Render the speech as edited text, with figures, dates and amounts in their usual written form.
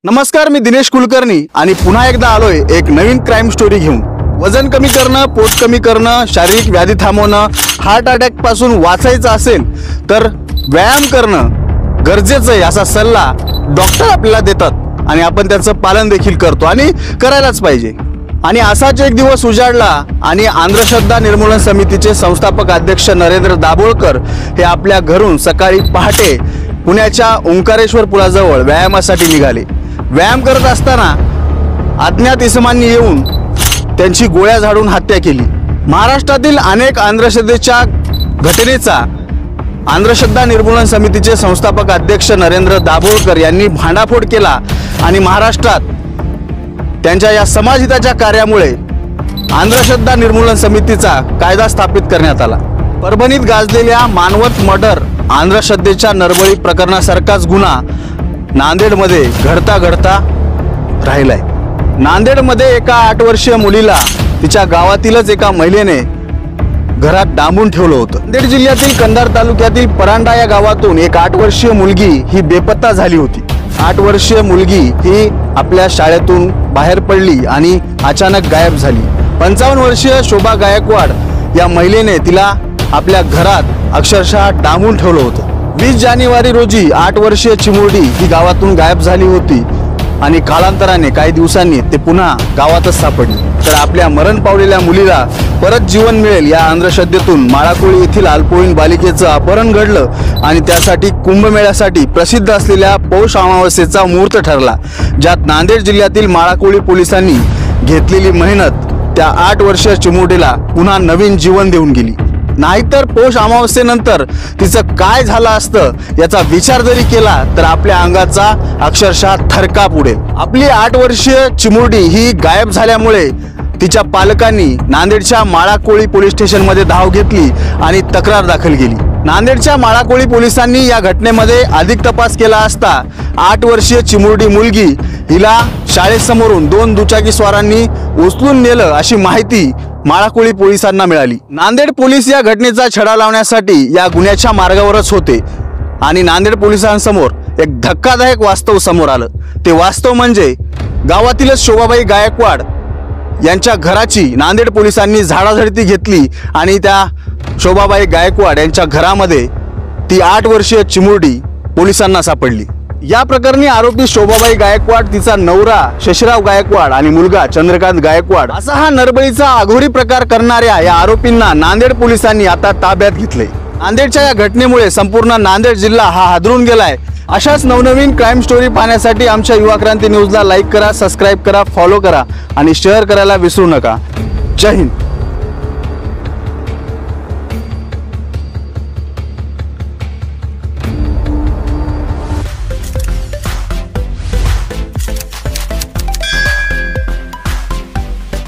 नमस्कार, मी दिनेश कुलकर्णी आणि पुन्हा एकदा आलोय एक नवीन क्राइम स्टोरी घेऊन। वजन कमी करणं, पोट कमी करणं, शारीरिक व्याधी थांबवणं, हार्ट अटॅक पासून वाचायचं असेल तर व्यायाम करणं गरजेचं आहे असा सल्ला डॉक्टर आपल्याला देतात आणि आपण त्याचं पालन देखील करतो आणि करायलाच पाहिजे। आणि असाच एक दिवस उजाडला आणि अंधश्रद्धा निर्मूलन समितीचे संस्थापक अध्यक्ष नरेंद्र दाभोळकर हे आपल्या घरून सकाळी पहाटे पुण्याच्या ओंकारेश्वर पुलाजवळ व्यायामासाठी निघाले। व्यायाम करत असताना अज्ञात इसमांनी येऊन त्यांची गोळ्या झाडून हत्या केली। महाराष्ट्रातील अनेक अंधश्रद्धेच्या घटनेचा अंधश्रद्धा निर्मूलन समितीचे संस्थापक अध्यक्ष नरेंद्र दाभोळकर यांनी भांडाफोड केला आणि महाराष्ट्रात त्यांच्या या समाजहिताच्या कार्यामुळे अंधश्रद्धा निर्मूलन समितीचा कायदा स्थापित करण्यात आला। परभणीत गाजलेल्या मानवत मर्डर अंधश्रद्धेच्या नरबळी प्रकरणासारखाच गुन्हा नांदेडमध्ये घडता राहिलाय। नांदेडमध्ये एका 8 वर्षीय मुलीला तिच्या गावातीलच एका महिलेने घरात डांबून ठेवलं होतं। नांदेड जिल्ह्यातील कंधार तालुक्यातील परांडा या गावातून एक 8 वर्षीय मुलगी ही बेपत्ता झाली होती। 8 वर्षीय मुलगी ही आपल्या शाळेतून बाहेर पडली आणि अचानक गायब झाली। 55 वर्षीय शोभा गायकवाड या महिलेने तिला आपल्या घरात अक्षरशः डांबून ठेवलं होतं। 20 जानेवारी रोजी 8 वर्षीय चिमुरडी ही गावातून गायब झाली होती आणि कालांतराने काही दिवसांनी ते पुन्हा गावातच सापडली। तर आपल्या मरण पावलेल्या मुलीला परत जीवन मिळेल या अंधश्रद्धेतून माळाकोळी येथील अल्पवयीन बालिकेचं अपहरण घडलं आणि त्यासाठी कुंभमेळ्यासाठी प्रसिद्ध असलेल्या पौष अमावस्येचा मुहूर्त ठरला, ज्यात नांदेड जिल्ह्यातील माळाकोळी पोलिसांनी घेतलेली मेहनत त्या 8 वर्षीय चिमुरडीला पुन्हा नवीन जीवन देऊन गेली। नाहीतर पौष अमावस्येनंतर तिचं काय झालं असतं याचा विचार जरी केला तर आपल्या अंगाचा अक्षरशः थरकाप उडेल। आपली 8 वर्षीय चिमुरडी ही गायब झाल्यामुळे तिच्या पालकांनी नांदेडच्या माळाकोळी पोलीस स्टेशनमध्ये धाव घेतली आणि तक्रार दाखल केली। नांदेडच्या माळाकोळी पोलिसांनी या घटनेमध्ये अधिक तपास केला असता 8 वर्षीय चिमुरडी मुलगी हिला शाळेसमोरून 2 दुचाकीस्वारांनी उचलून नेलं अशी माहिती माळाकोळी पोलिसांना मिळाली। नांदेड पोलीस या घटनेचा छडा लावण्यासाठी या गुन्ह्याच्या मार्गावरच होते आणि नांदेड पोलिसांसमोर एक धक्कादायक वास्तव समोर आलं। ते वास्तव म्हणजे गावातीलच शोभाबाई गायकवाड यांच्या घराची नांदेड पोलिसांनी झाडाझडती घेतली आणि त्या शोभाबाई गायकवाड यांच्या घरामध्ये ती 8 वर्षीय चिमुरडी पोलिसांना सापडली। या प्रकरणी आरोपी शोभाबाई गायकवाड, तिचा नवरा शशिराव गायकवाड आणि मुलगा चंद्रकांत गायकवाड असा हा नरबळीचा अघोरी प्रकार करणाऱ्या या आरोपींना नांदेड पोलिसांनी आता ताब्यात घेतले। नांदेडच्या या घटनेमुळे संपूर्ण नांदेड जिल्हा हा हादरून गेलाय। अशाच नवनवीन क्राइम स्टोरी पाहण्यासाठी आमच्या युवा क्रांती न्यूजला लाईक करा, सबस्क्राइब करा, फॉलो करा आणि शेअर करायला विसरू नका। जय हिंद।